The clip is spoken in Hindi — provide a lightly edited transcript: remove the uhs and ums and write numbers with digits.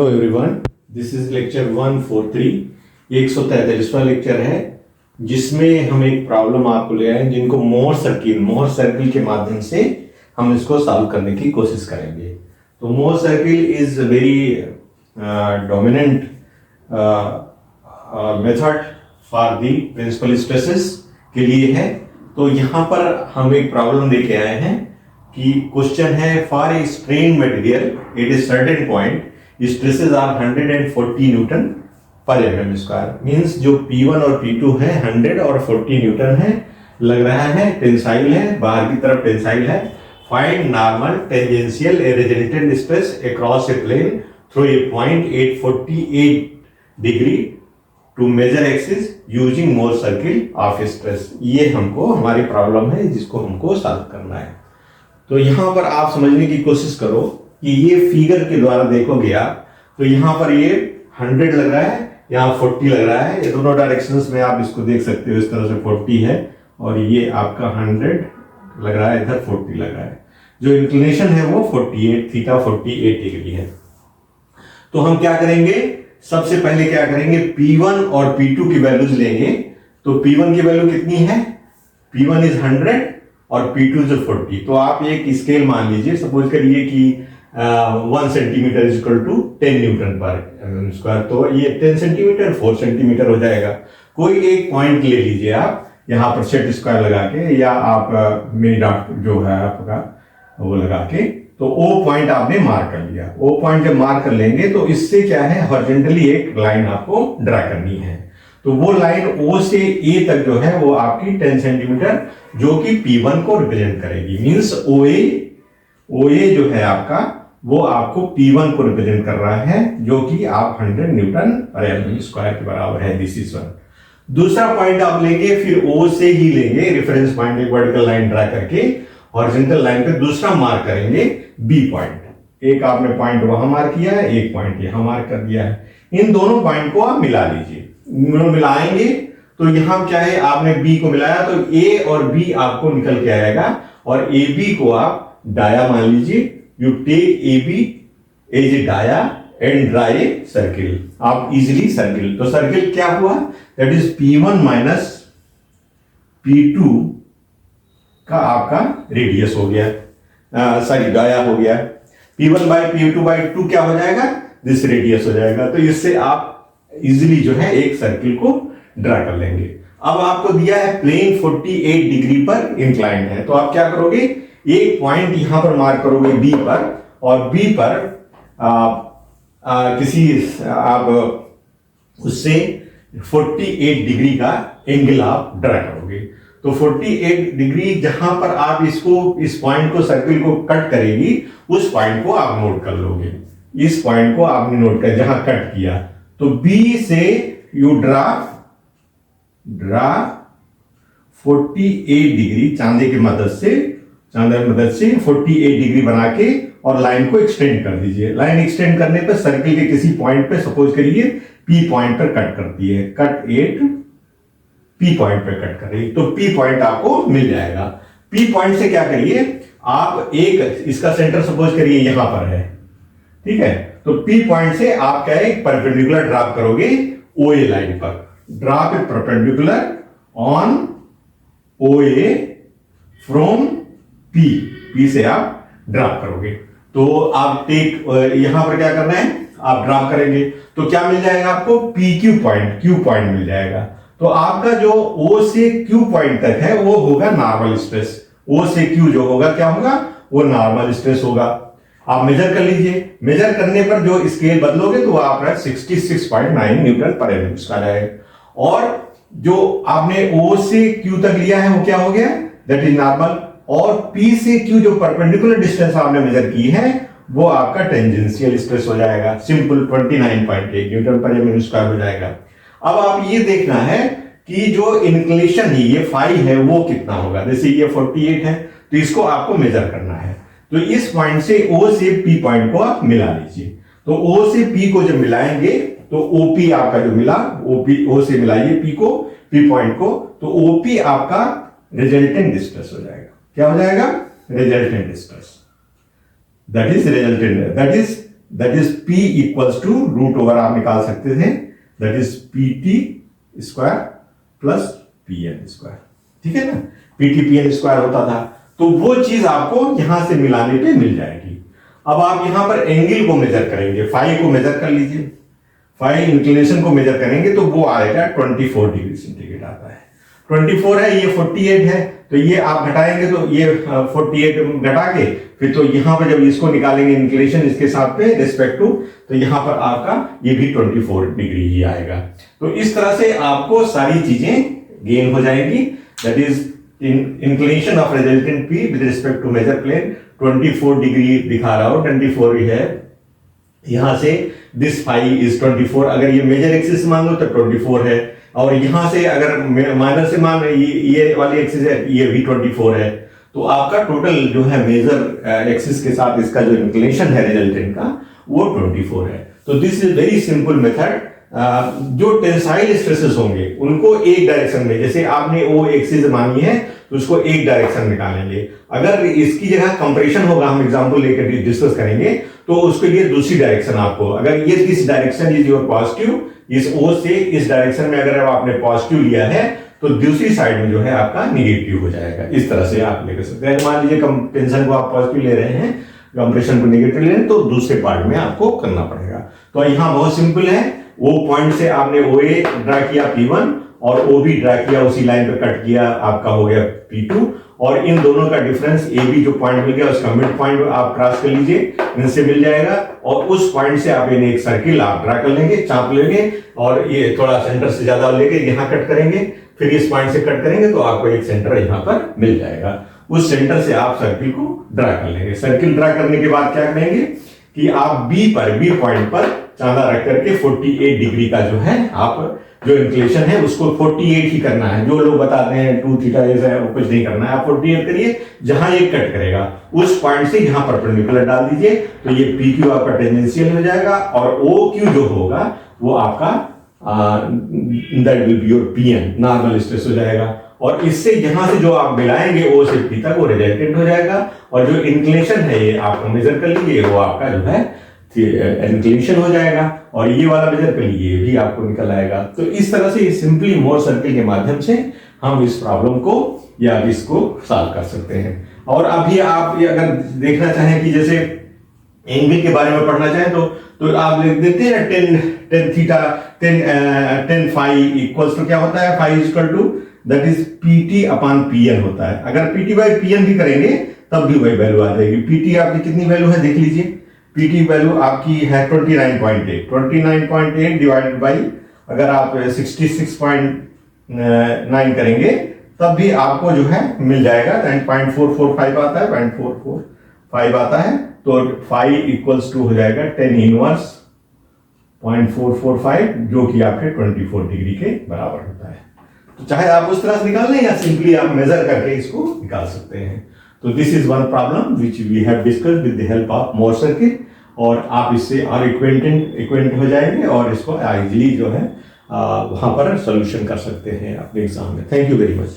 Hello everyone, this is lecture 143। 143वां लेक्चर है जिसमें हम एक प्रॉब्लम आपको ले आए जिनको मोहर सर्किल के माध्यम से हम इसको सॉल्व करने की कोशिश करेंगे। तो Mohr circle is very dominant method for the principal stresses के लिए है। तो यहाँ पर हम एक प्रॉब्लम लेके आए हैं कि क्वेश्चन है for a strain material at a certain point stresses are 140 newton पर एमएम स्क्वायर। मींस जो P1 और P2 है 100 और 40 न्यूटन है, लग रहा है टेंसाइल है, बाहर की तरफ टेंसाइल है। Find normal tangential resultant stress across a plane through a point 848 degree to major axis using Mohr circle of stress. ये हमको हमारी प्रॉब्लम है जिसको हमको सॉल्व करना है। तो यहां पर आप समझने की कोशिश करो कि ये फिगर के द्वारा देखोगे आप, तो यहां पर ये 100 लग रहा है, यहाँ 40 लग रहा है। ये दोनों डायरेक्शंस में आप इसको देख सकते हो। इस तरह से 40 है और ये आपका 100 लग रहा है, इधर 40 लग रहा है। जो इंक्लिनेशन है वो 48 थीटा 48 डिग्री है। तो हम क्या करेंगे, सबसे पहले क्या करेंगे, P1 और P2 की वैल्यूज लेंगे। तो P1 की वैल्यू कितनी है, P1 इज 100 और P2 इज 40। तो आप एक स्केल मान लीजिए, सपोज करिए कि 1 centimetre is equal to 10 newton पर एमएम स्क्वायर। तो ये 10 सेंटीमीटर 4 सेंटीमीटर हो जाएगा। कोई एक पॉइंट ले लीजिए आप यहाँ पर सेट स्क्वायर लगा के, या आप मिनी डॉट जो है आपका वो लगा के, तो ओ पॉइंट आपने मार्क कर लिया। ओ पॉइंट जब मार्क कर लेंगे तो इससे क्या है, हॉरिजॉन्टली एक लाइन आपको ड्रा करनी है। तो वो लाइन O से A तक जो है वो आपकी 10 सेंटीमीटर जो कि P1 को रिप्रेजेंट करेगी। मींस OA जो है आपका वो आपको P1 को रिप्रेजेंट कर रहा है, जो कि आप 100 न्यूटन पर एमएम स्क्वायर के बराबर है। This is one. दूसरा पॉइंट आप लेंगे, फिर O से ही लेंगे रेफरेंस पॉइंट, एक वर्टिकल लाइन ड्रा करके हॉरिजॉन्टल लाइन पे दूसरा मार्क करेंगे B पॉइंट। एक आपने पॉइंट वहां मार्क किया है, एक पॉइंट यहां मार्क कर दिया है। इन दोनों पॉइंट को आप मिला लीजिए। मिलाएंगे तो यहां क्या है, आपने B को मिलाया तो A और B आपको निकल के आएगा, और AB को आप डाया मान लीजिए। You take AB as a dia and draw a circle. आप इजिली सर्किल, तो सर्किल क्या हुआ, that is P1 minus P2 का आपका रेडियस हो गया, सॉरी डाया हो गया। P1 बाई P2 बाई 2 क्या हो जाएगा, दिस रेडियस हो जाएगा। तो इससे आप इजिली जो है एक सर्किल को ड्रा कर लेंगे। अब आपको दिया है प्लेन 48 डिग्री पर इंक्लाइंड है, तो आप क्या करोगे, एक पॉइंट यहां पर मार्क करोगे B पर, और B पर किसी आप उससे 48 डिग्री का एंगल आप ड्रा करोगे। तो 48 डिग्री जहां पर आप इसको, इस पॉइंट को, सर्किल को कट करेगी, उस पॉइंट को आप नोट कर लोगे। इस पॉइंट को आपने नोट कर जहां कट किया, तो B से यू ड्रा 48 डिग्री चांदे की मदद से 48 डिग्री बना के और लाइन को एक्सटेंड कर दीजिए। लाइन एक्सटेंड करने पर सर्किल के किसी पॉइंट पे, सपोज करिए P पॉइंट पर कट करती है, कट 8 P पॉइंट पे कट कर रही है, तो P पॉइंट आपको मिल जाएगा। P पॉइंट से क्या करिए, आप एक, इसका सेंटर सपोज करिए यहां पर है, ठीक है। तो P पॉइंट से आप क्या है, परपेंडिकुलर ड्रॉप करोगे OA लाइन पर। Drop A perpendicular on OA from P से आप ड्रॉप करोगे। तो आप टेक, यहां पर क्या करना है, आप ड्रॉप करेंगे तो क्या मिल जाएगा आपको, PQ पॉइंट, Q पॉइंट मिल जाएगा। तो आपका जो O से Q पॉइंट तक है वो होगा नॉर्मल स्ट्रेस। O से Q जो होगा क्या होगा, वो नॉर्मल स्ट्रेस होगा। आप मेजर कर लीजिए, मेजर करने पर जो स्केल बदलोगे तो आपका 66.9 न्यूटन पर एमएम स्क्वायर है। और जो आपने O से Q तक लिया है वो क्या हो गया, दैट इज नॉर्मल। और P से Q जो परपेंडिकुलर डिस्टेंस आपने मेजर की है वो आपका टेंजेंशियल स्ट्रेस हो जाएगा। सिंपल 29.8 न्यूटन पर एमएम स्क्वायर हो जाएगा। अब आप ये देखना है कि जो इंक्लिनेशन है, ये फाई है, वो कितना होगा। जैसे ये 48 है तो इसको आपको मेजर करना है। तो इस पॉइंट से O से P पॉइंट को आप मिला लीजिए। तो O से P को जब मिलाएंगे तो OP आपका जो मिला, O से मिलाइए P को, P पॉइंट को, तो OP आपका रिजल्टेंट डिस्ट्रेस हो जाएगा। क्या हो जाएगा, resultant the stress. That is that is P equals to root over आप निकाल सकते थे, that is PT square plus PN square, ठीक है ना, PT PN स्क्वायर होता था। तो वो चीज आपको यहां से मिलाने पे मिल जाएगी। अब आप यहां पर एंगल को मेजर करेंगे, फाई को मेजर कर लीजिए, फाई इंक्लिनेशन को मेजर करेंगे तो वो आएगा 24 डिग्री सेंटीग्रेड आता है। 24 है, ये 48 है, तो ये आप घटाएंगे तो ये 48 घटा के फिर तो यहां पर जब इसको निकालेंगे इंक्लिनेशन इसके साथ पे रिस्पेक्ट टू, तो यहां पर आपका ये भी 24 डिग्री ही आएगा। तो इस तरह से आपको सारी चीजें गेन हो जाएंगी, that is inclination of resultant P with respect to major plane 24 degree दिखा रहा हो, 24 ही है, यहां से दिस फाई इज 24, अगर ये मेजर एक्सिस मान लो तो 24 है, और यहां से अगर माइनर से मान ये वाली एक्सिस है ये भी 24 है, तो आपका टोटल जो है मेजर एक्सिस के साथ इसका जो इंक्लिनेशन है रिजल्टेंट का वो 24 है। तो this is very simple method. जो टेंसाइल स्ट्रेसेस होंगे उनको एक डायरेक्शन में, जैसे आपने ओ एक्सिस मानी है तो उसको एक डायरेक्शन निकालेंगे, अगर इसकी जगह कंप्रेशन होगा, हम एग्जांपल लेकर डिस्कस करेंगे, तो उसके लिए दूसरी डायरेक्शन आपको, अगर ये this direction is your positive, इस ओ से इस डायरेक्शन में अगर आपने पॉजिटिव लिया है तो दूसरी साइड में जो है आपका निगेटिव हो जाएगा। इस तरह से आप लेकर सकते हैं। मान लीजिए टेंशन को आप पॉजिटिव ले रहे हैं, कंप्रेशन को नेगेटिव ले रहे हैं, तो दूसरे पार्ट में आपको करना पड़ेगा। तो यहाँ बहुत सिंपल है, वो पॉइंट से आपने OA ड्रा किया P1 और OB ड्रा किया, उसी लाइन पे कट किया, आपका हो गया P2, और इन दोनों का डिफरेंस AB जो पॉइंट मिल गया उसका मिड पॉइंट आप क्रॉस कर लीजिए, इनसे मिल जाएगा, और उस पॉइंट से आप इन्हें एक सर्किल आप ड्रा कर लेंगे, चाप लेंगे, और ये थोड़ा सेंटर से ज्यादा लेके यहाँ कट करेंगे, फिर इस पॉइंट से कट करेंगे तो आपको एक सेंटर यहाँ पर मिल जाएगा। उस सेंटर से आप सर्किल को ड्रा कर लेंगे। सर्किल ड्रा करने के बाद क्या करेंगे कि आप बी पॉइंट पर चांदा रख करके 48 डिग्री का जो है आप जो इंक्लिनेशन है उसको 48 ही करना है। जो लोग बताते हैं 2 थीटा जैसा है वो कुछ नहीं करना है, आप 48 करिए, जहां ये कट करेगा उस पॉइंट से यहां परपेंडिकुलर डाल दीजिए, तो ये PQ आपका टेंजेंशियल हो जाएगा, और OQ जो होगा वो आपका that will be your PN normal stress हो जाएगा, और इससे यहां से जो आप मिलाएंगे O से P तक वो रिजल्टेंट हो जाएगा, और जो इंक्लिनेशन है ये आप मेजर कर लीजिए, वो आपका जो है इंक्लिनेशन हो जाएगा, और ये वाला मेजर कर लीजिए भी आपको निकल आएगा। तो इस तरह से सिंपली मोर सर्किल के माध्यम से हम इस प्रॉब्लम को या इसको सॉल्व कर सकते हैं। और अभी आप ये अगर देखना चाहें कि जैसे एंगल के बारे में पढ़ना चाहें तो आप लिख देते हैं 10 थीटा 10 फाई इक्वल्स टू क्या होता है, phi equal to that is PT upon PN होता है। अगर PT बाई PN भी करेंगे तब भी वही वैल्यू आ जाएगी। PT आपकी कितनी वैल्यू है देख लीजिए, PT वैल्यू आपकी है 29.8 डिवाइडेड बाई, अगर आप 66.9 करेंगे तब भी आपको जो है मिल जाएगा 0.445 आता है, 0.445 आता है, तो फाई इक्वल्स टू हो जाएगा 10 इनवर्स 0.445 जो कि आपके 24 डिग्री के बराबर होता है। तो चाहे आप उस तरह से निकाल लें या सिंपली आप मेजर करके इसको निकाल सकते हैं। तो this is one problem which we have discussed with the help of Mohr circuit, और आप इससे और इक्वेंट हो जाएंगे और इसको इजीली जो है वहां पर सोल्यूशन कर सकते हैं अपने एग्जाम में। Thank you very much.